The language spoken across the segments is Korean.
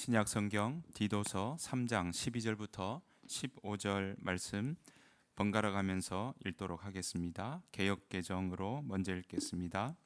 신약 성경 디도서 3장 12절부터 15절 말씀 번갈아 가면서 읽도록 하겠습니다. 개역 개정으로 먼저 읽겠습니다.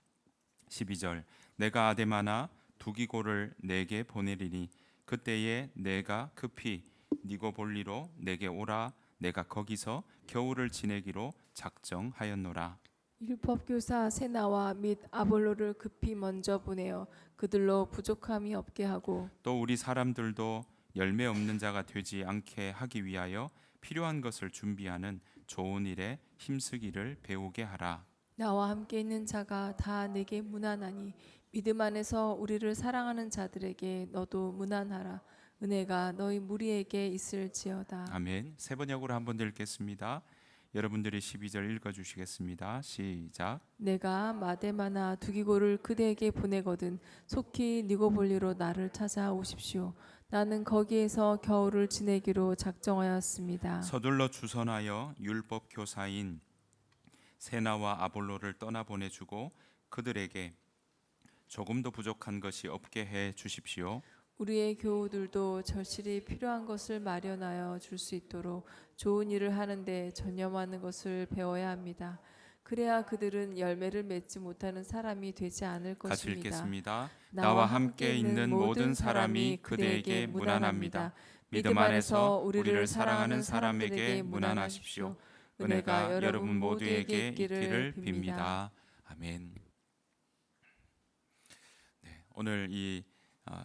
12절 내가 아데마나 두기고를 내게 보내리니 그때에 내가 급히 니고볼리로 내게 오라. 내가 거기서 겨울을 지내기로 작정하였노라. 율법교사 세나와 및 아볼로를 급히 먼저 보내어 그들로 부족함이 없게 하고 또 우리 사람들도 열매 없는 자가 되지 않게 하기 위하여 필요한 것을 준비하는 좋은 일에 힘쓰기를 배우게 하라. 나와 함께 있는 자가 다 내게 무난하니 믿음 안에서 우리를 사랑하는 자들에게 너도 무난하라. 은혜가 너희 무리에게 있을지어다. 아멘. 세 번역으로 한 번 더 읽겠습니다. 여러분들이 12절 읽어주시겠습니다. 시작. 내가 마데마나 두기고를 그대에게 보내거든 속히 니고볼리로 나를 찾아오십시오. 나는 거기에서 겨울을 지내기로 작정하였습니다. 서둘러 주선하여 율법 교사인 세나와 아볼로를 떠나 보내주고 그들에게 조금도 부족한 것이 없게 해 주십시오. 우리의 교우들도 절실히 필요한 것을 마련하여 줄 수 있도록 좋은 일을 하는데 전념하는 것을 배워야 합니다. 그래야 그들은 열매를 맺지 못하는 사람이 되지 않을 같이 것입니다. 읽겠습니다. 나와 함께 있는 모든 사람이 그대에게 무난합니다. 믿음 안에서 우리를 사랑하는 사람에게 무난하십시오. 은혜가 여러분 모두에게 있기를 빕니다. 아멘. 네, 오늘 이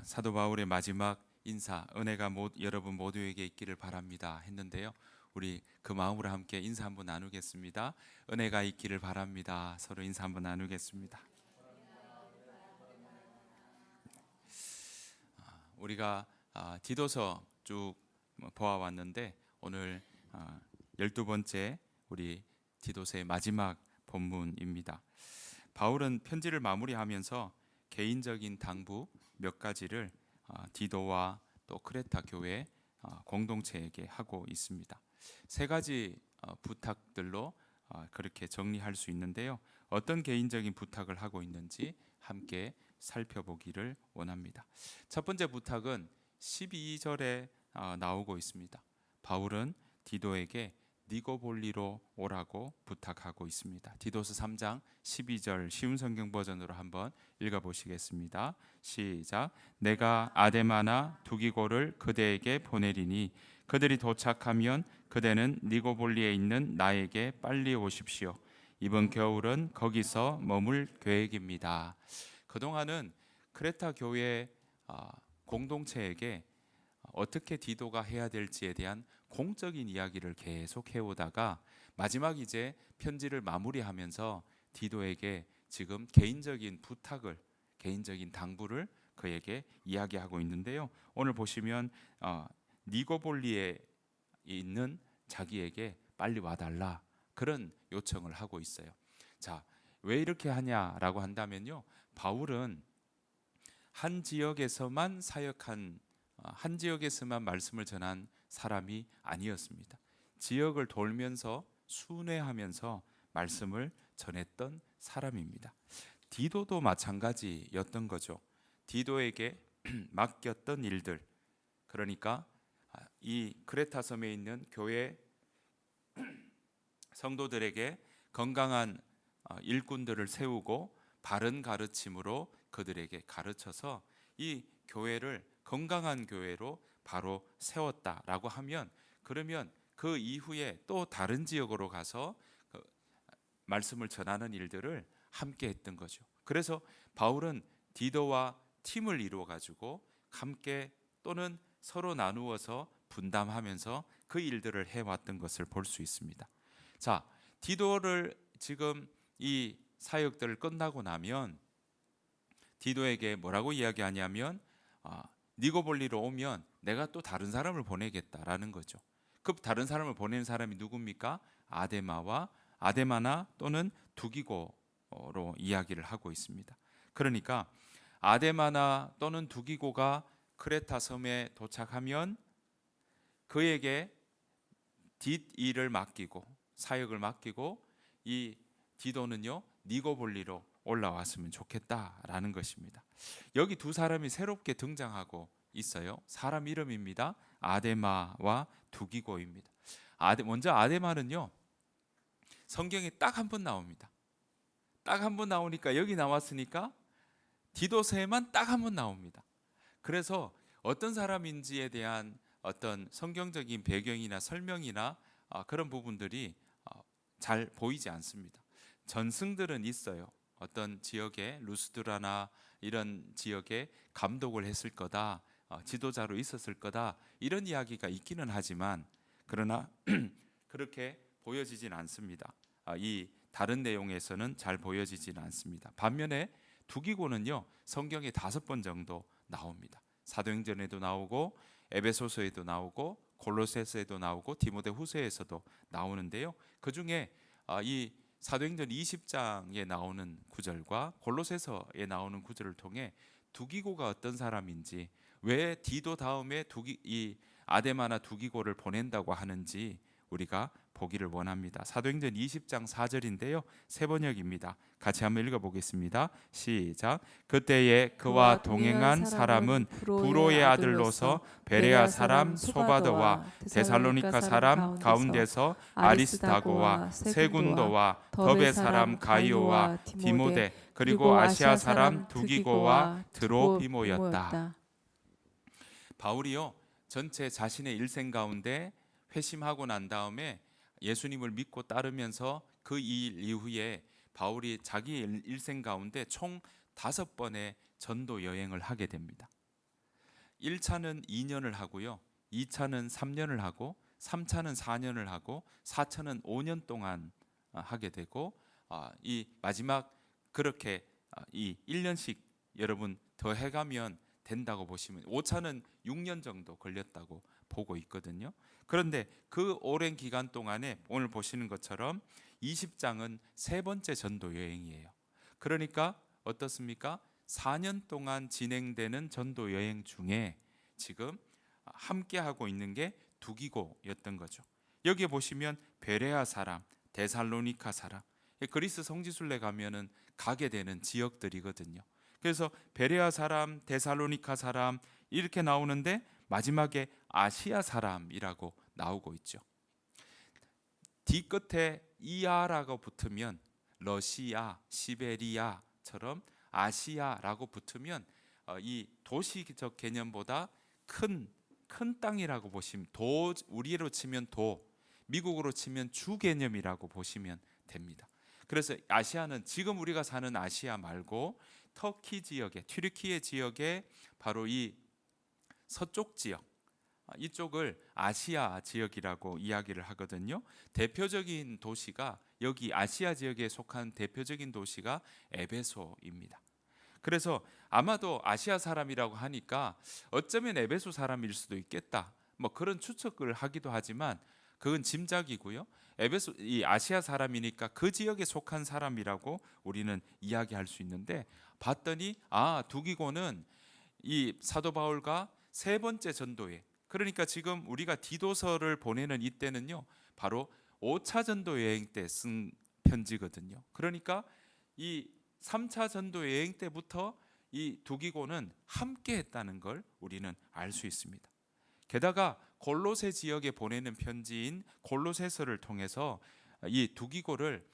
사도 바울의 마지막 인사, 은혜가 여러분 모두에게 있기를 바랍니다 했는데요. 우리 그 마음으로 함께 인사 한번 나누겠습니다. 은혜가 있기를 바랍니다. 서로 인사 한번 나누겠습니다. 우리가 디도서 쭉 보아왔는데 오늘 12번째 우리 디도서의 마지막 본문입니다. 바울은 편지를 마무리하면서 개인적인 당부 몇 가지를 디도와 또 크레타 교회 공동체에게 하고 있습니다. 세 가지 부탁들로 그렇게 정리할 수 있는데요. 어떤 개인적인 부탁을 하고 있는지 함께 살펴보기를 원합니다. 첫 번째 부탁은 12절에 나오고 있습니다. 바울은 디도에게 니고볼리로 오라고 부탁하고 있습니다. 디도서 3장 12절 쉬운 성경 버전으로 한번 읽어보시겠습니다. 시작. 내가 아데마나 두기고를 그대에게 보내리니 그들이 도착하면 그대는 니고볼리에 있는 나에게 빨리 오십시오. 이번 겨울은 거기서 머물 계획입니다. 그동안은 크레타 교회 공동체에게 어떻게 디도가 해야 될지에 대한 공적인 이야기를 계속 해오다가 마지막 이제 편지를 마무리하면서 디도에게 지금 개인적인 부탁을, 개인적인 당부를 그에게 이야기하고 있는데요. 오늘 보시면 니고볼리에 있는 자기에게 빨리 와달라 그런 요청을 하고 있어요. 자, 왜 이렇게 하냐라고 한다면요, 바울은 한 지역에서만 사역한 한 지역에서만 말씀을 전한 사람이 아니었습니다. 지역을 돌면서 순회하면서 말씀을 전했던 사람입니다. 디도도 마찬가지였던 거죠. 디도에게 맡겼던 일들, 그러니까 이 크레타 섬에 있는 교회 성도들에게 건강한 일꾼들을 세우고 바른 가르침으로 그들에게 가르쳐서 이 교회를 건강한 교회로 바로 세웠다라고 하면, 그러면 그 이후에 또 다른 지역으로 가서 그 말씀을 전하는 일들을 함께 했던 거죠. 그래서 바울은 디도와 팀을 이루어 가지고 함께 또는 서로 나누어서 분담하면서 그 일들을 해왔던 것을 볼 수 있습니다. 자, 디도를 지금 이 사역들을 끝나고 나면 디도에게 뭐라고 이야기하냐면 니고볼리로 오면 내가 또 다른 사람을 보내겠다라는 거죠. 그 다른 사람을 보내는 사람이 누굽니까? 아데마나 또는 두기고로 이야기를 하고 있습니다. 그러니까 아데마나 또는 두기고가 크레타 섬에 도착하면 그에게 뒷일을 맡기고 사역을 맡기고 이 디도는요 니고볼리로 올라왔으면 좋겠다라는 것입니다. 여기 두 사람이 새롭게 등장하고 있어요. 사람 이름입니다. 아데마와 두기고입니다. 먼저 아데마는요, 성경에 딱 한 번 나옵니다. 딱 한 번 나오니까, 여기 나왔으니까 디도서에만 딱 한 번 나옵니다. 그래서 어떤 사람인지에 대한 어떤 성경적인 배경이나 설명이나 그런 부분들이 잘 보이지 않습니다. 전승들은 있어요. 어떤 지역에 루스드라나 이런 지역에 감독을 했을 거다, 지도자로 있었을 거다, 이런 이야기가 있기는 하지만, 그러나 그렇게 보여지진 않습니다. 이 다른 내용에서는 잘 보여지지는 않습니다. 반면에 두기고는요, 성경에 5번 정도 나옵니다. 사도행전에도 나오고, 에베소서에도 나오고, 골로새서에도 나오고, 디모데후서에서도 나오는데요. 그 중에 이 사도행전 20장에 나오는 구절과 골로새서에 나오는 구절을 통해 두기고가 어떤 사람인지, 왜 디도 다음에 이 아데마나 두기고를 보낸다고 하는지 우리가 보기를 원합니다. 사도행전 20장 4절인데요. 세 번역입니다. 같이 한번 읽어보겠습니다. 시작. 그때에 그와 동행한 사람은 부로의 아들로서 베레아 사람 소바더와 데살로니가 사람 가운데서 아리스다고와 세군도와 더베 사람 가이오와 디모데, 그리고 아시아 사람 두기고와 드로비모였다. 바울이요, 전체 자신의 일생 가운데 회심하고 난 다음에 예수님을 믿고 따르면서 그 일 이후에 바울이 자기 일생 가운데 총 5번의 전도 여행을 하게 됩니다. 1차는 2년을 하고요, 2차는 3년을 하고, 3차는 4년을 하고, 4차는 5년 동안 하게 되고, 이 마지막 그렇게 이 1년씩 여러분 더 해가면 된다고 보시면, 5차는 6년 정도 걸렸다고 보고 있거든요. 그런데 그 오랜 기간 동안에 오늘 보시는 것처럼 20장은 3번째 전도 여행이에요. 그러니까 어떻습니까? 4년 동안 진행되는 전도 여행 중에 지금 함께 하고 있는 게 두기고였던 거죠. 여기에 보시면 베레아 사람, 데살로니카 사람, 그리스 성지순례 가면은 가게 되는 지역들이거든요. 그래서 베레아 사람, 데살로니카 사람 이렇게 나오는데 마지막에 아시아 사람이라고 나오고 있죠. 뒤끝에 이아라고 붙으면 러시아, 시베리아처럼 아시아라고 붙으면 이 도시적 개념보다 큰 땅이라고 보시면, 우리로 치면 도, 미국으로 치면 주 개념이라고 보시면 됩니다. 그래서 아시아는 지금 우리가 사는 아시아 말고 터키 지역에, 튀르키예 지역에 바로 이 서쪽 지역, 이쪽을 아시아 지역이라고 이야기를 하거든요. 대표적인 도시가, 여기 아시아 지역에 속한 대표적인 도시가 에베소입니다. 그래서 아마도 아시아 사람이라고 하니까 어쩌면 에베소 사람일 수도 있겠다, 뭐 그런 추측을 하기도 하지만 그건 짐작이고요. 이 아시아 사람이니까 그 지역에 속한 사람이라고 우리는 이야기할 수 있는데, 봤더니 두기고는 이 사도 바울과 3번째 전도회, 그러니까 지금 우리가 디도서를 보내는 이때는요, 바로 5차 전도 여행 때 쓴 편지거든요. 그러니까 이 3차 전도 여행 때부터 이 두기고는 함께 했다는 걸 우리는 알 수 있습니다. 게다가 골로새 지역에 보내는 편지인 골로새서를 통해서 이 두기고를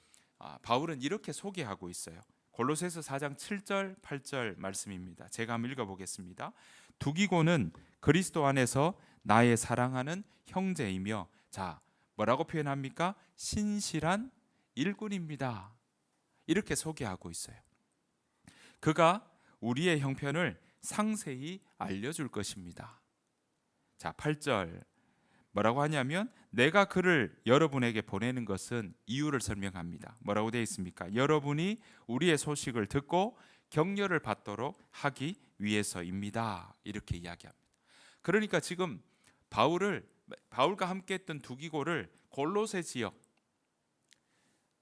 바울은 이렇게 소개하고 있어요. 골로새서 4장 7절 8절 말씀입니다. 제가 한번 읽어보겠습니다. 두기고는 그리스도 안에서 나의 사랑하는 형제이며, 자, 뭐라고 표현합니까? 신실한 일꾼입니다. 이렇게 소개하고 있어요. 그가 우리의 형편을 상세히 알려줄 것입니다. 자, 8절 뭐라고 하냐면, 내가 그를 여러분에게 보내는 것은 이유를 설명합니다. 뭐라고 되어 있습니까? 여러분이 우리의 소식을 듣고 격려를 받도록 하기 위해서입니다. 이렇게 이야기합니다. 그러니까 지금 바울과 함께 했던 두기고를 골로새 지역,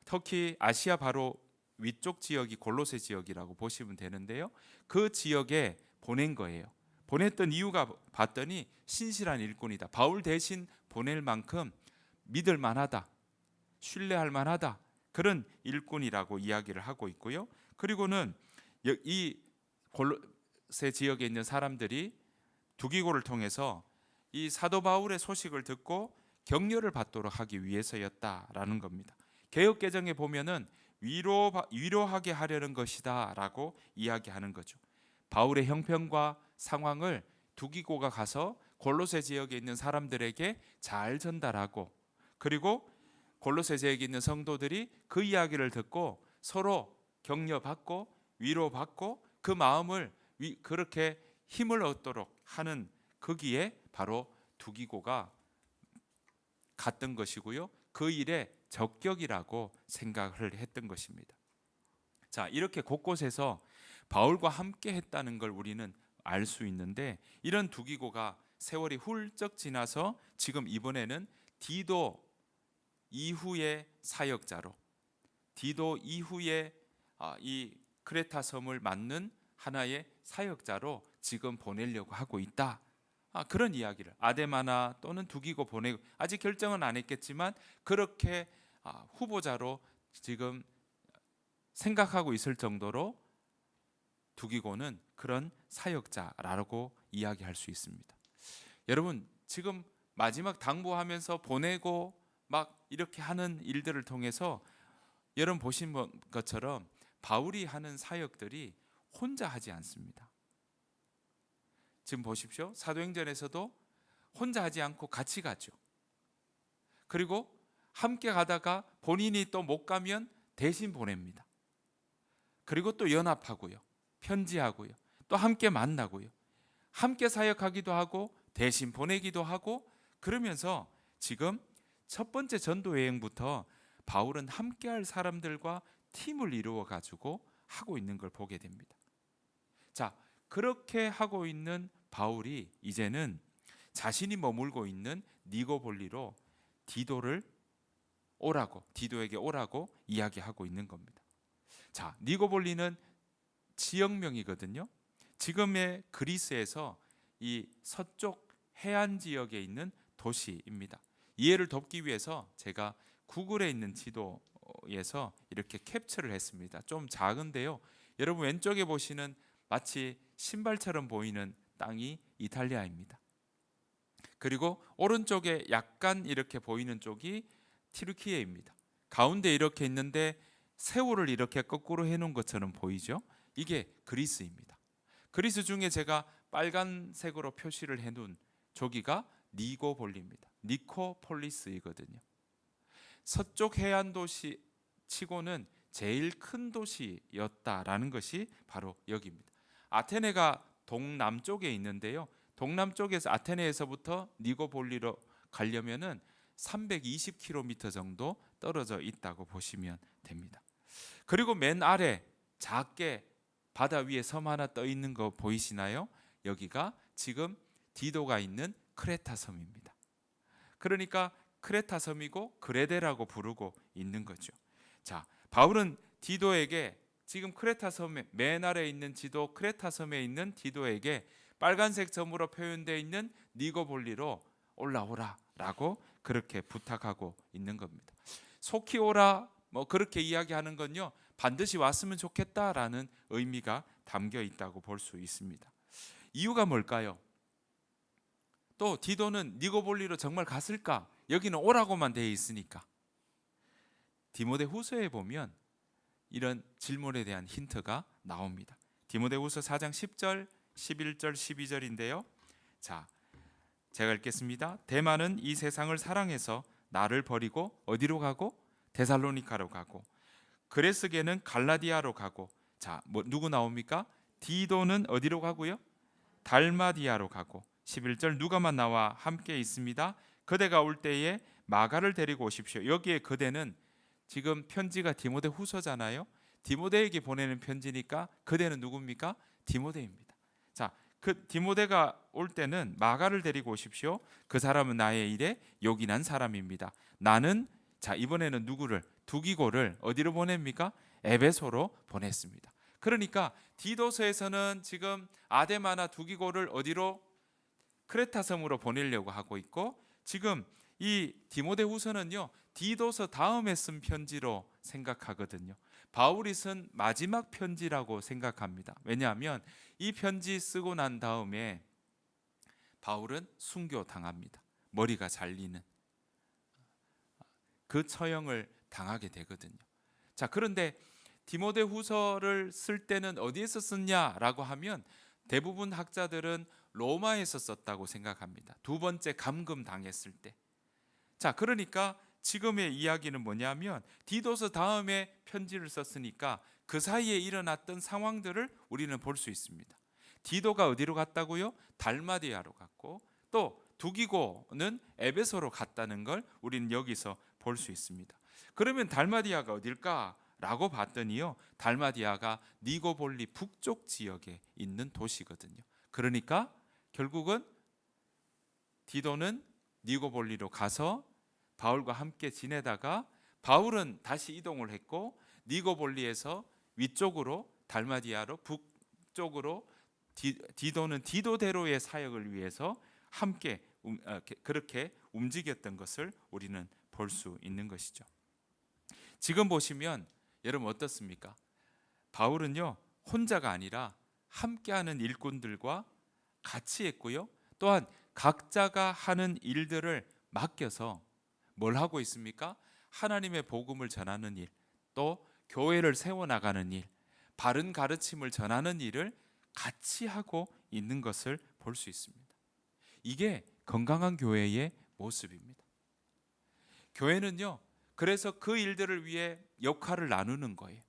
터키 아시아 바로 위쪽 지역이 골로새 지역이라고 보시면 되는데요, 그 지역에 보낸 거예요. 보냈던 이유가 봤더니 신실한 일꾼이다, 바울 대신 보낼 만큼 믿을 만하다, 신뢰할 만하다, 그런 일꾼이라고 이야기를 하고 있고요. 그리고는 이 골로새 지역에 있는 사람들이 두기고를 통해서 이 사도 바울의 소식을 듣고 격려를 받도록 하기 위해서였다라는 겁니다. 개역개정에 보면은 위로하게 하려는 것이다라고 이야기하는 거죠. 바울의 형편과 상황을 두기고가 가서 골로새 지역에 있는 사람들에게 잘 전달하고, 그리고 골로새 지역에 있는 성도들이 그 이야기를 듣고 서로 격려받고 위로받고 그 마음을 그렇게 힘을 얻도록 하는 거기에 바로 두기고가 갔던 것이고요. 그 일의 적격이라고 생각을 했던 것입니다. 자, 이렇게 곳곳에서 바울과 함께 했다는 걸 우리는 알 수 있는데, 이런 두기고가 세월이 훌쩍 지나서 지금 이번에는 디도 이후의 사역자로, 디도 이후에 이 크레타 섬을 맡는 하나의 사역자로 지금 보내려고 하고 있다. 그런 이야기를 아데마나 또는 두기고 보내고, 아직 결정은 안 했겠지만 그렇게 후보자로 지금 생각하고 있을 정도로 두기고는 그런 사역자라고 이야기할 수 있습니다. 여러분, 지금 마지막 당부하면서 보내고 막 이렇게 하는 일들을 통해서 여러분 보신 것처럼 바울이 하는 사역들이 혼자 하지 않습니다. 지금 보십시오. 사도행전에서도 혼자 하지 않고 같이 가죠. 그리고 함께 가다가 본인이 또 못 가면 대신 보냅니다. 그리고 또 연합하고요, 편지하고요, 또 함께 만나고요, 함께 사역하기도 하고 대신 보내기도 하고, 그러면서 지금 첫 번째 전도 여행부터 바울은 함께할 사람들과 팀을 이루어 가지고 하고 있는 걸 보게 됩니다. 자, 그렇게 하고 있는 바울이 이제는 자신이 머물고 있는 니고볼리로 디도에게 오라고 이야기하고 있는 겁니다. 자, 니고볼리는 지역명이거든요. 지금의 그리스에서 이 서쪽 해안 지역에 있는 도시입니다. 이해를 돕기 위해서 제가 구글에 있는 지도에서 이렇게 캡처를 했습니다. 좀 작은데요. 여러분 왼쪽에 보시는 마치 신발처럼 보이는 땅이 이탈리아입니다. 그리고 오른쪽에 약간 이렇게 보이는 쪽이 튀르키예입니다. 가운데 이렇게 있는데 세월을 이렇게 거꾸로 해놓은 것처럼 보이죠? 이게 그리스입니다. 그리스 중에 제가 빨간색으로 표시를 해놓은 저기가 니고볼리입니다. 니코폴리스이거든요. 서쪽 해안 도시 치고는 제일 큰 도시였다라는 것이 바로 여기입니다. 아테네가 동남쪽에 있는데요. 동남쪽에서 아테네에서부터 니고볼리로 가려면은 320km 정도 떨어져 있다고 보시면 됩니다. 그리고 맨 아래 작게 바다 위에 섬 하나 떠 있는 거 보이시나요? 여기가 지금 디도가 있는 크레타 섬입니다. 그러니까 크레타 섬이고 그레데라고 부르고 있는 거죠. 자, 바울은 디도에게 지금 크레타 섬의 맨 아래에 있는 지도 크레타 섬에 있는 디도에게 빨간색 점으로 표현되어 있는 니고볼리로 올라오라라고 그렇게 부탁하고 있는 겁니다. 속히 오라 뭐 그렇게 이야기하는 건요, 반드시 왔으면 좋겠다라는 의미가 담겨 있다고 볼 수 있습니다. 이유가 뭘까요? 또 디도는 니고볼리로 정말 갔을까? 여기는 오라고만 되어 있으니까. 디모데후서에 보면 이런 질문에 대한 힌트가 나옵니다. 디모데후서 4장 10절, 11절, 12절인데요. 자, 제가 읽겠습니다. 데마는 이 세상을 사랑해서 나를 버리고 어디로 가고? 데살로니카로 가고, 그레스게는 갈라디아로 가고, 자, 누구 나옵니까? 디도는 어디로 가고요? 달마디아로 가고, 11절 누가만 나와 함께 있습니다. 그대가 올 때에 마가를 데리고 오십시오. 여기에 그대는 지금 편지가 디모데 후서잖아요. 디모데에게 보내는 편지니까 그대는 누굽니까? 디모데입니다. 자, 그 디모데가 올 때는 마가를 데리고 오십시오. 그 사람은 나의 일에 요긴한 사람입니다. 나는, 자, 이번에는 누구를? 두기고를 어디로 보냅니까? 에베소로 보냈습니다. 그러니까 디도서에서는 지금 아데마나 두기고를 어디로? 크레타 섬으로 보내려고 하고 있고, 지금 이 디모데후서는요, 디도서 다음에 쓴 편지로 생각하거든요. 바울이 쓴 마지막 편지라고 생각합니다. 왜냐하면 이 편지 쓰고 난 다음에 바울은 순교 당합니다. 머리가 잘리는 그 처형을 당하게 되거든요. 자, 그런데 디모데후서를 쓸 때는 어디에서 썼냐라고 하면 대부분 학자들은 로마에서 썼다고 생각합니다. 두 번째 감금 당했을 때. 자, 그러니까 지금의 이야기는 뭐냐면 디도서 다음에 편지를 썼으니까 그 사이에 일어났던 상황들을 우리는 볼 수 있습니다. 디도가 어디로 갔다고요? 달마디아로 갔고, 또 두기고는 에베소로 갔다는 걸 우리는 여기서 볼 수 있습니다. 그러면 달마디아가 어딜까라고 봤더니요, 달마디아가 니고볼리 북쪽 지역에 있는 도시거든요. 그러니까 결국은 디도는 니고볼리로 가서 바울과 함께 지내다가 바울은 다시 이동을 했고, 니고볼리에서 위쪽으로 달마디아로 북쪽으로 디도는 디도대로의 사역을 위해서 함께 그렇게 움직였던 것을 우리는 볼 수 있는 것이죠. 지금 보시면 여러분 어떻습니까? 바울은요, 혼자가 아니라 함께하는 일꾼들과 같이 했고요, 또한 각자가 하는 일들을 맡겨서 뭘 하고 있습니까? 하나님의 복음을 전하는 일, 또 교회를 세워나가는 일, 바른 가르침을 전하는 일을 같이 하고 있는 것을 볼 수 있습니다. 이게 건강한 교회의 모습입니다. 교회는요, 그래서 그 일들을 위해 역할을 나누는 거예요.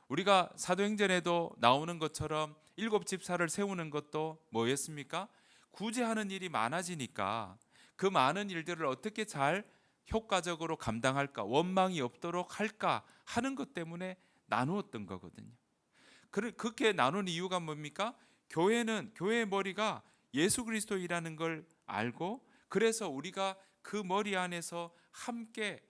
우리가 사도행전에도 나오는 것처럼 7 집사를 세우는 것도 뭐였습니까? 구제하는 일이 많아지니까 그 많은 일들을 어떻게 잘 효과적으로 감당할까, 원망이 없도록 할까 하는 것 때문에 나누었던 거거든요. 그렇게 나눈 이유가 뭡니까? 교회의 머리가 예수 그리스도이라는 걸 알고, 그래서 우리가 그 머리 안에서 함께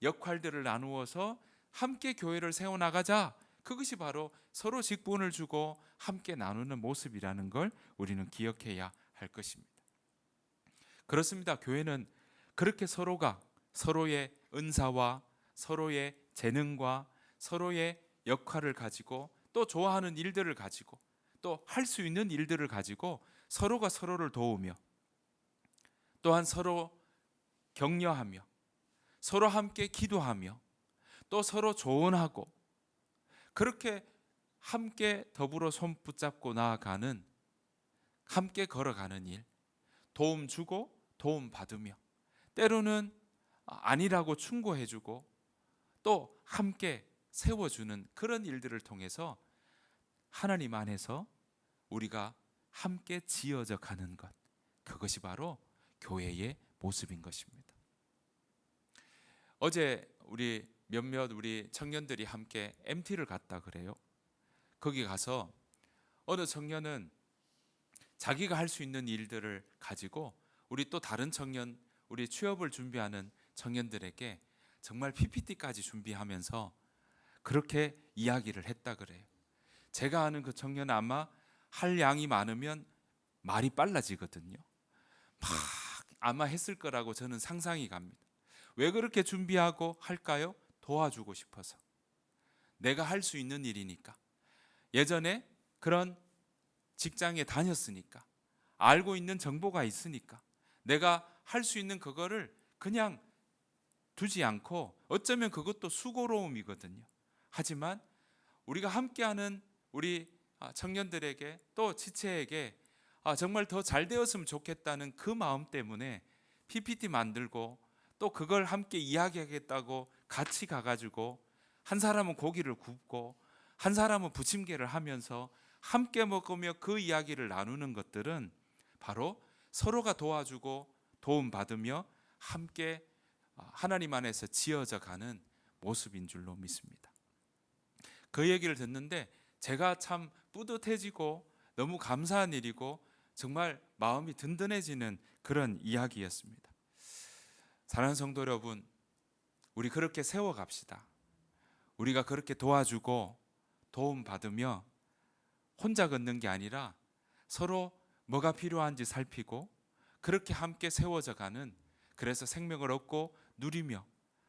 역할들을 나누어서 함께 교회를 세워나가자. 그것이 바로 서로 직분을 주고 함께 나누는 모습이라는 걸 우리는 기억해야 할 것입니다. 그렇습니다. 교회는 그렇게 서로가 서로의 은사와 서로의 재능과 서로의 역할을 가지고, 또 좋아하는 일들을 가지고, 또 할 수 있는 일들을 가지고 서로가 서로를 도우며, 또한 서로 격려하며, 서로 함께 기도하며, 또 서로 조언하고, 그렇게 함께 더불어 손 붙잡고 나아가는, 함께 걸어가는 일, 도움 주고 도움 받으며, 때로는 아니라고 충고해주고, 또 함께 세워주는 그런 일들을 통해서 하나님 안에서 우리가 함께 지어져 가는 것, 그것이 바로 교회의 모습인 것입니다. 어제 우리 몇몇 청년들이 함께 MT를 갔다 그래요. 거기 가서 어느 청년은 자기가 할 수 있는 일들을 가지고 우리 또 다른 청년, 우리 취업을 준비하는 청년들에게 정말 PPT까지 준비하면서 그렇게 이야기를 했다 그래요. 제가 아는 그 청년은 아마 할 양이 많으면 말이 빨라지거든요. 막 아마 했을 거라고 저는 상상이 갑니다. 왜 그렇게 준비하고 할까요? 도와주고 싶어서. 내가 할 수 있는 일이니까. 예전에 그런 직장에 다녔으니까, 알고 있는 정보가 있으니까 내가 할 수 있는 그거를 그냥 두지 않고, 어쩌면 그것도 수고로움이거든요. 하지만 우리가 함께하는 우리 청년들에게, 또 지체에게 정말 더 잘 되었으면 좋겠다는 그 마음 때문에 PPT 만들고, 또 그걸 함께 이야기하겠다고 같이 가가지고, 한 사람은 고기를 굽고 한 사람은 부침개를 하면서 함께 먹으며 그 이야기를 나누는 것들은 바로 서로가 도와주고 도움받으며 함께 하나님 안에서 지어져 가는 모습인 줄로 믿습니다. 그 얘기를 듣는데 제가 참 뿌듯해지고 너무 감사한 일이고 정말 마음이 든든해지는 그런 이야기였습니다. 사랑하는 성도 여러분, 우리 그렇게 세워갑시다. 우리가 그렇게 도와주고 도움받으며 혼자 걷는 게 아니라 서로 뭐가 필요한지 살피고, 그렇게 함께 세워져 가는, 그래서 생명을 얻고 누리며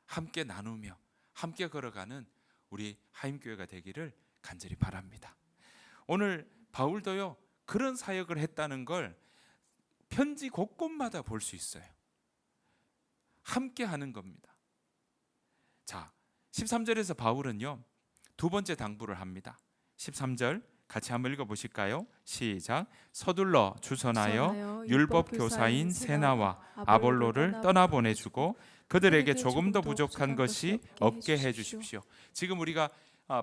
함께 나누며 함께 걸어가는 우리 하임교회가 되기를 간절히 바랍니다. 오늘 바울도요, 그런 사역을 했다는 걸 편지 곳곳마다 볼 수 있어요. 함께 하는 겁니다. 자, 13절에서 바울은요, 두 번째 당부를 합니다. 13절 같이 한번 읽어 보실까요? 시작. 서둘러 주선하여 율법 교사인 세나와 아볼로를 떠나 보내주고 그들에게 조금 더 부족한 것이 없게 해 주십시오. 지금 우리가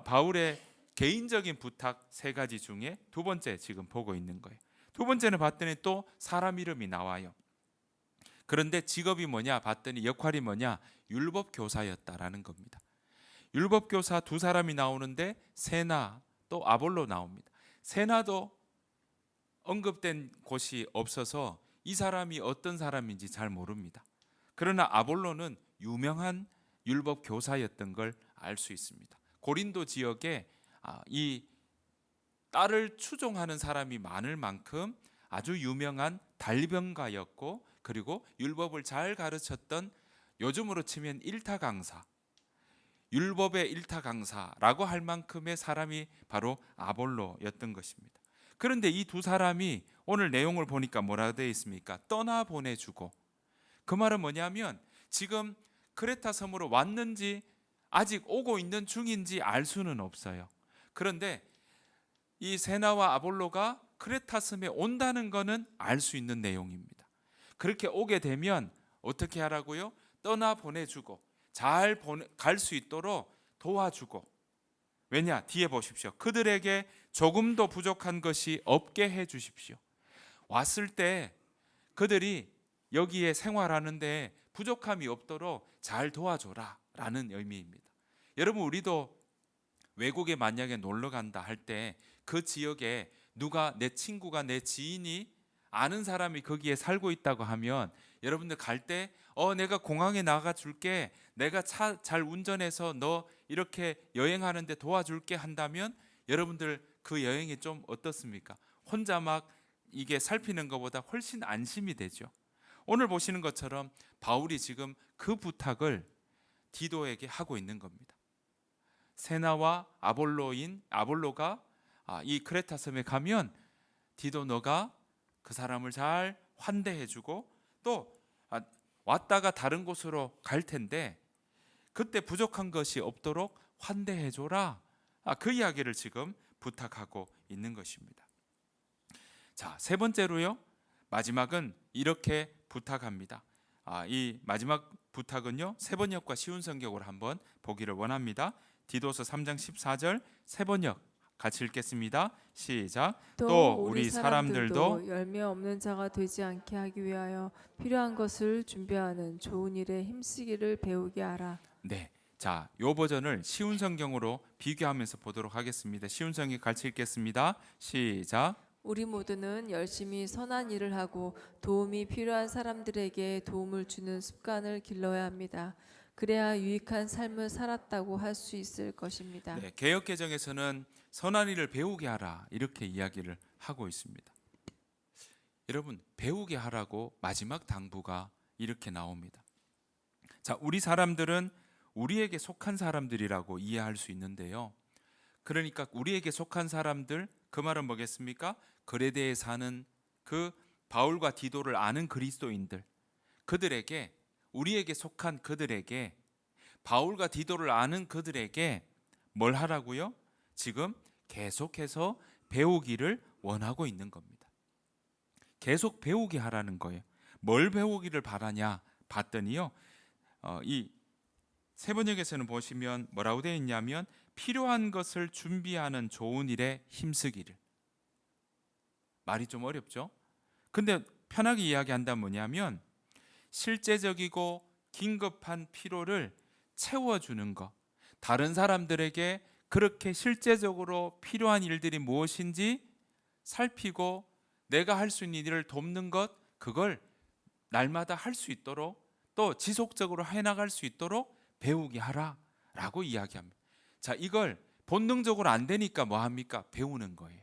바울의 개인적인 부탁 세 가지 중에 두 번째 지금 보고 있는 거예요. 두 번째는 봤더니 또 사람 이름이 나와요. 그런데 직업이 뭐냐 봤더니 역할이 뭐냐, 율법 교사였다라는 겁니다. 율법 교사 두 사람이 나오는데 세나 또 아볼로 나옵니다. 세나도 언급된 곳이 없어서 이 사람이 어떤 사람인지 잘 모릅니다. 그러나 아볼로는 유명한 율법 교사였던 걸 알 수 있습니다. 고린도 지역에 이 딸을 추종하는 사람이 많을 만큼 아주 유명한 달변가였고, 그리고 율법을 잘 가르쳤던, 요즘으로 치면 일타 강사, 율법의 일타 강사라고 할 만큼의 사람이 바로 아볼로였던 것입니다. 그런데 이 두 사람이 오늘 내용을 보니까 뭐라 되어 있습니까? 떠나 보내주고. 그 말은 뭐냐면 지금 크레타 섬으로 왔는지 아직 오고 있는 중인지 알 수는 없어요. 그런데 이 세나와 아볼로가 크레타 섬에 온다는 것은 알 수 있는 내용입니다. 그렇게 오게 되면 어떻게 하라고요? 떠나 보내주고 잘 갈 수 있도록 도와주고. 왜냐? 뒤에 보십시오. 그들에게 조금도 부족한 것이 없게 해 주십시오. 왔을 때 그들이 여기에 생활하는데 부족함이 없도록 잘 도와줘라 라는 의미입니다. 여러분, 우리도 외국에 만약에 놀러 간다 할 때 그 지역에 누가, 내 친구가, 내 지인이, 아는 사람이 거기에 살고 있다고 하면 여러분들 갈 때 내가 공항에 나가 줄게, 내가 차 잘 운전해서 너 이렇게 여행하는데 도와줄게 한다면 여러분들 그 여행이 좀 어떻습니까? 혼자 막 이게 살피는 것보다 훨씬 안심이 되죠. 오늘 보시는 것처럼 바울이 지금 그 부탁을 디도에게 하고 있는 겁니다. 세나와 아볼로가 이 크레타 섬에 가면 디도, 너가 그 사람을 잘 환대해주고 또 왔다가 다른 곳으로 갈 텐데 그때 부족한 것이 없도록 환대해줘라. 그 이야기를 지금 부탁하고 있는 것입니다. 자, 세 번째로요, 마지막은 이렇게 부탁합니다. 이 마지막 부탁은요, 세번역과 쉬운 성경으로 한번 보기를 원합니다. 디도서 3장 14절 세번역 같이 읽겠습니다. 시작. 또 우리 사람들도 열매 없는 자가 되지 않게 하기 위하여 필요한 것을 준비하는 좋은 일에 힘쓰기를 배우게 하라. 네, 자, 요 버전을 쉬운 성경으로 비교하면서 보도록 하겠습니다. 쉬운 성경 같이 읽겠습니다. 시작. 우리 모두는 열심히 선한 일을 하고 도움이 필요한 사람들에게 도움을 주는 습관을 길러야 합니다. 그래야 유익한 삶을 살았다고 할 수 있을 것입니다. 네, 개역개정에서는 선한 일을 배우게 하라 이렇게 이야기를 하고 있습니다. 여러분, 배우게 하라고 마지막 당부가 이렇게 나옵니다. 자, 우리 사람들은 우리에게 속한 사람들이라고 이해할 수 있는데요. 그러니까 우리에게 속한 사람들, 그 말은 뭐겠습니까? 그레데에 사는 그 바울과 디도를 아는 그리스도인들, 그들에게, 우리에게 속한 그들에게, 바울과 디도를 아는 그들에게 뭘 하라고요? 지금 계속해서 배우기를 원하고 있는 겁니다. 계속 배우게 하라는 거예요. 뭘 배우기를 바라냐 봤더니요, 이 세번역에서는 보시면 뭐라고 되어 있냐면 필요한 것을 준비하는 좋은 일에 힘쓰기를. 말이 좀 어렵죠? 근데 편하게 이야기한다면 뭐냐면 실제적이고 긴급한 필요를 채워주는 것, 다른 사람들에게 그렇게 실제적으로 필요한 일들이 무엇인지 살피고 내가 할 수 있는 일을 돕는 것, 그걸 날마다 할 수 있도록 또 지속적으로 해나갈 수 있도록 배우게 하라라고 이야기합니다. 자, 이걸 본능적으로 안 되니까 뭐 합니까? 배우는 거예요.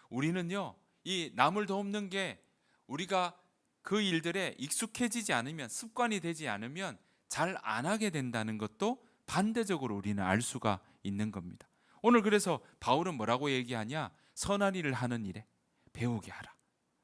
우리는요, 이 남을 돕는 게 우리가 그 일들에 익숙해지지 않으면, 습관이 되지 않으면 잘 안 하게 된다는 것도 반대적으로 우리는 알 수가 있는 겁니다. 오늘 그래서 바울은 뭐라고 얘기하냐? 선한 일을 하는 일에 배우게 하라.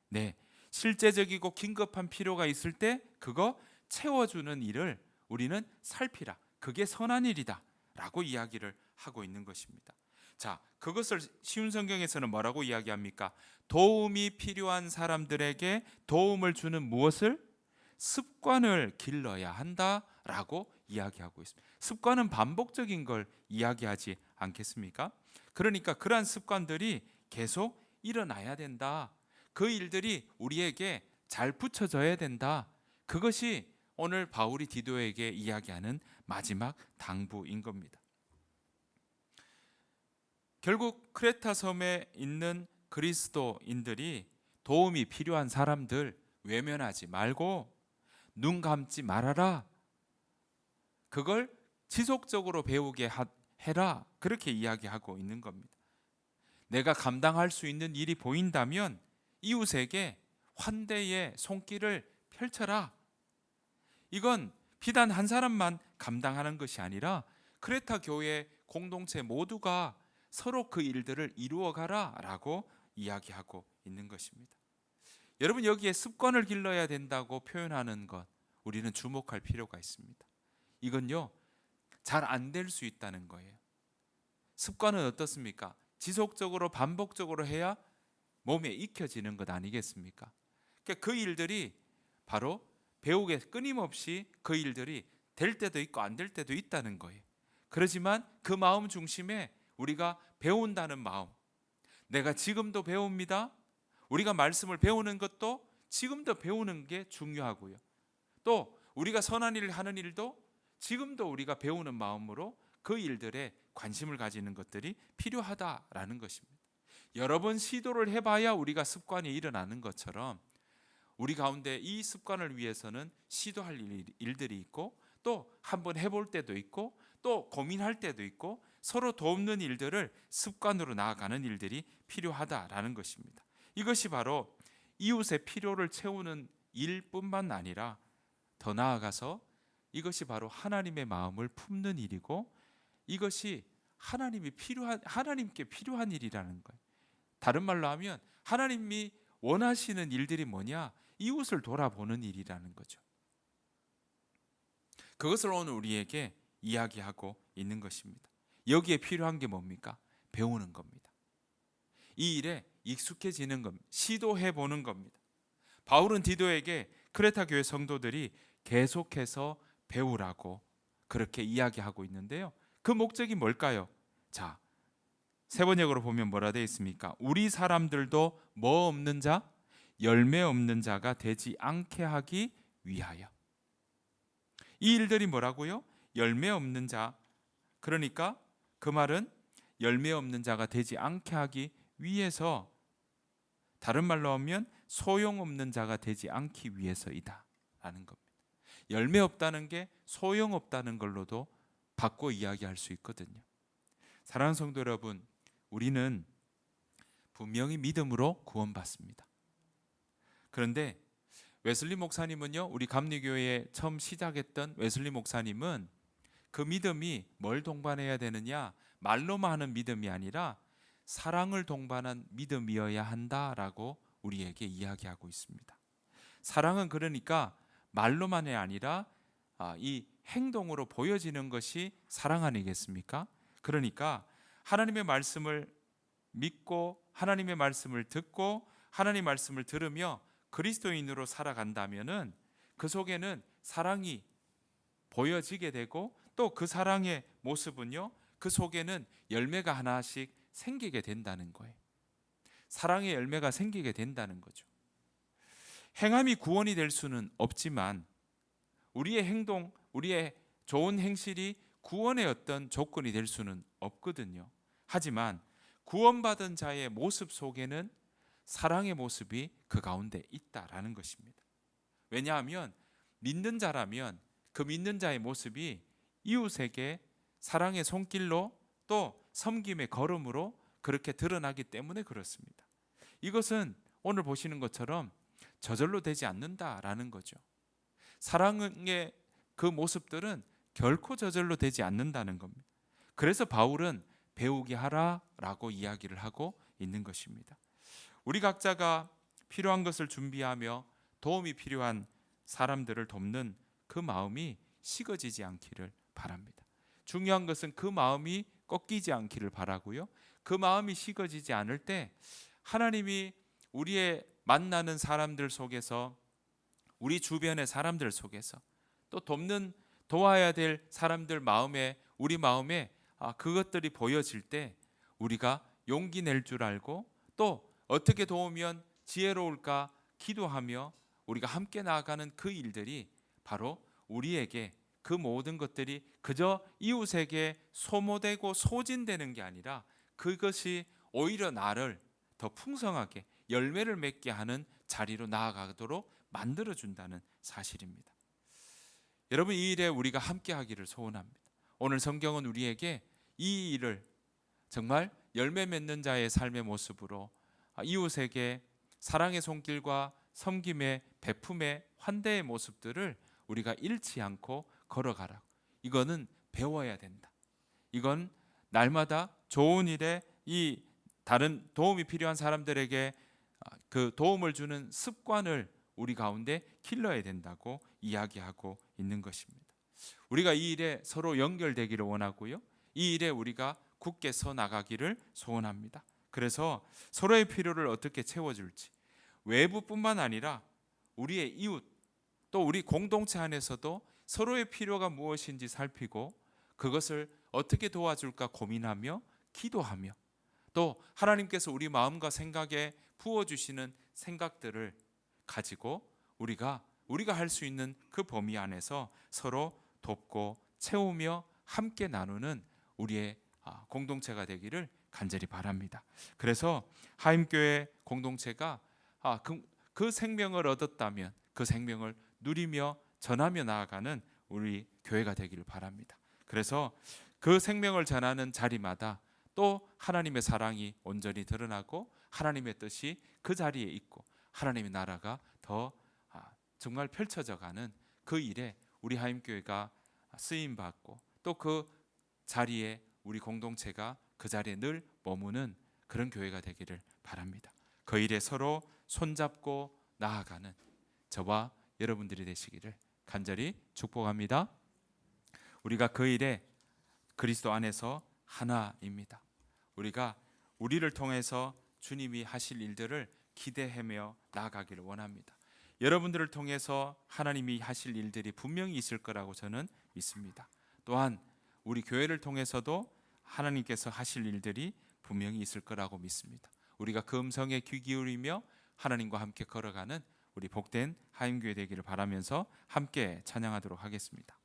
네, 실제적이고 긴급한 필요가 있을 때 그거 채워주는 일을 우리는 살피라. 그게 선한 일이다 라고 이야기를 하고 있는 것입니다. 자, 그것을 쉬운 성경에서는 뭐라고 이야기합니까? 도움이 필요한 사람들에게 도움을 주는 무엇을? 습관을 길러야 한다라고 이야기하고 있습니다. 습관은 반복적인 걸 이야기하지 않겠습니까? 그러니까 그러한 습관들이 계속 일어나야 된다. 그 일들이 우리에게 잘 붙여져야 된다. 그것이 오늘 바울이 디도에게 이야기하는 마지막 당부인 겁니다. 결국 크레타 섬에 있는 그리스도인들이 도움이 필요한 사람들 외면하지 말고 눈 감지 말아라. 그걸 지속적으로 배우게 해라. 그렇게 이야기하고 있는 겁니다. 내가 감당할 수 있는 일이 보인다면 이웃에게 환대의 손길을 펼쳐라. 이건 비단 한 사람만 감당하는 것이 아니라 크레타 교회 공동체 모두가 서로 그 일들을 이루어가라 라고 이야기하고 있는 것입니다. 여러분, 여기에 습관을 길러야 된다고 표현하는 것 우리는 주목할 필요가 있습니다. 이건요, 잘 안 될 수 있다는 거예요. 습관은 어떻습니까? 지속적으로 반복적으로 해야 몸에 익혀지는 것 아니겠습니까? 그러니까 그 일들이 바로 배우게 끊임없이 그 일들이 될 때도 있고 안 될 때도 있다는 거예요. 그렇지만 그 마음 중심에 우리가 배운다는 마음, 내가 지금도 배웁니다. 우리가 말씀을 배우는 것도 지금도 배우는 게 중요하고요. 또 우리가 선한 일을 하는 일도 지금도 우리가 배우는 마음으로 그 일들에 관심을 가지는 것들이 필요하다라는 것입니다. 여러 번 시도를 해봐야 우리가 습관이 일어나는 것처럼 우리 가운데 이 습관을 위해서는 시도할 일들이 있고 또 한번 해볼 때도 있고 또 고민할 때도 있고 서로 돕는 일들을 습관으로 나아가는 일들이 필요하다라는 것입니다. 이것이 바로 이웃의 필요를 채우는 일뿐만 아니라 더 나아가서 이것이 바로 하나님의 마음을 품는 일이고 이것이 하나님께 필요한 일이라는 거예요. 다른 말로 하면 하나님이 원하시는 일들이 뭐냐? 이웃을 돌아보는 일이라는 거죠. 그것을 오늘 우리에게 이야기하고 있는 것입니다. 여기에 필요한 게 뭡니까? 배우는 겁니다. 이 일에 익숙해지는 겁니다. 시도해 보는 겁니다. 바울은 디도에게 크레타 교회 성도들이 계속해서 배우라고 그렇게 이야기하고 있는데요. 그 목적이 뭘까요? 자, 세 번역으로 보면 뭐라 되어 있습니까? 우리 사람들도 뭐 없는 자? 열매 없는 자가 되지 않게 하기 위하여. 이 일들이 뭐라고요? 열매 없는 자. 그러니까 그 말은 열매 없는 자가 되지 않게 하기 위해서, 다른 말로 하면 소용없는 자가 되지 않기 위해서이다 라는 겁니다. 열매 없다는 게 소용없다는 걸로도 바꿔 이야기할 수 있거든요. 사랑하는 성도 여러분, 우리는 분명히 믿음으로 구원받습니다. 그런데 웨슬리 목사님은요, 우리 감리교회에 처음 시작했던 웨슬리 목사님은 그 믿음이 뭘 동반해야 되느냐? 말로만 하는 믿음이 아니라 사랑을 동반한 믿음이어야 한다라고 우리에게 이야기하고 있습니다. 사랑은 그러니까 말로만이 아니라 이 행동으로 보여지는 것이 사랑 아니겠습니까? 그러니까 하나님의 말씀을 믿고 하나님의 말씀을 듣고 하나님의 말씀을 들으며 그리스도인으로 살아간다면은 그 속에는 사랑이 보여지게 되고 또 그 사랑의 모습은요, 그 속에는 열매가 하나씩 생기게 된다는 거예요. 사랑의 열매가 생기게 된다는 거죠. 행함이 구원이 될 수는 없지만 우리의 행동, 우리의 좋은 행실이 구원의 어떤 조건이 될 수는 없거든요. 하지만 구원받은 자의 모습 속에는 사랑의 모습이 그 가운데 있다라는 것입니다. 왜냐하면 믿는 자라면 그 믿는 자의 모습이 이웃에게 사랑의 손길로 또 섬김의 걸음으로 그렇게 드러나기 때문에 그렇습니다. 이것은 오늘 보시는 것처럼 저절로 되지 않는다라는 거죠. 사랑의 그 모습들은 결코 저절로 되지 않는다는 겁니다. 그래서 바울은 배우게 하라라고 이야기를 하고 있는 것입니다. 우리 각자가 필요한 것을 준비하며 도움이 필요한 사람들을 돕는 그 마음이 식어지지 않기를 바랍니다. 중요한 것은 그 마음이 꺾이지 않기를 바라고요. 그 마음이 식어지지 않을 때 하나님이 우리의 만나는 사람들 속에서, 우리 주변의 사람들 속에서, 또 도와야 될 사람들 마음에, 우리 마음에 그것들이 보여질 때 우리가 용기 낼 줄 알고, 또 어떻게 도우면 지혜로울까 기도하며 우리가 함께 나아가는 그 일들이 바로 우리에게, 그 모든 것들이 그저 이웃에게 소모되고 소진되는 게 아니라 그것이 오히려 나를 더 풍성하게 열매를 맺게 하는 자리로 나아가도록 만들어준다는 사실입니다. 여러분, 이 일에 우리가 함께 하기를 소원합니다. 오늘 성경은 우리에게 이 일을 정말 열매 맺는 자의 삶의 모습으로, 이웃에게 사랑의 손길과 섬김의, 베품의, 환대의 모습들을 우리가 잃지 않고 걸어가라. 이거는 배워야 된다. 이건 날마다 좋은 일에 이 다른 도움이 필요한 사람들에게 그 도움을 주는 습관을 우리 가운데 길러야 된다고 이야기하고 있는 것입니다. 우리가 이 일에 서로 연결되기를 원하고요. 이 일에 우리가 굳게 서 나가기를 소원합니다. 그래서 서로의 필요를 어떻게 채워줄지, 외부뿐만 아니라 우리의 이웃, 또 우리 공동체 안에서도 서로의 필요가 무엇인지 살피고 그것을 어떻게 도와줄까 고민하며 기도하며, 또 하나님께서 우리 마음과 생각에 부어주시는 생각들을 가지고 우리가 할 수 있는 그 범위 안에서 서로 돕고 채우며 함께 나누는 우리의 공동체가 되기를 간절히 바랍니다. 그래서 하임교회 공동체가 그 생명을 얻었다면 그 생명을 누리며 전하며 나아가는 우리 교회가 되기를 바랍니다. 그래서 그 생명을 전하는 자리마다 또 하나님의 사랑이 온전히 드러나고 하나님의 뜻이 그 자리에 있고 하나님의 나라가 더 정말 펼쳐져 가는 그 일에 우리 하임교회가 쓰임 받고, 또 그 자리에 우리 공동체가 그 자리에 늘 머무는 그런 교회가 되기를 바랍니다. 그 일에 서로 손잡고 나아가는 저와 여러분들이 되시기를 간절히 축복합니다. 우리가 그 일에 그리스도 안에서 하나입니다. 우리가 우리를 통해서 주님이 하실 일들을 기대하며 나아가기를 원합니다. 여러분들을 통해서 하나님이 하실 일들이 분명히 있을 거라고 저는 믿습니다. 또한 우리 교회를 통해서도 하나님께서 하실 일들이 분명히 있을 거라고 믿습니다. 우리가 그 음성에 귀 기울이며 하나님과 함께 걸어가는 우리 복된 하임교회 되기를 바라면서 함께 찬양하도록 하겠습니다.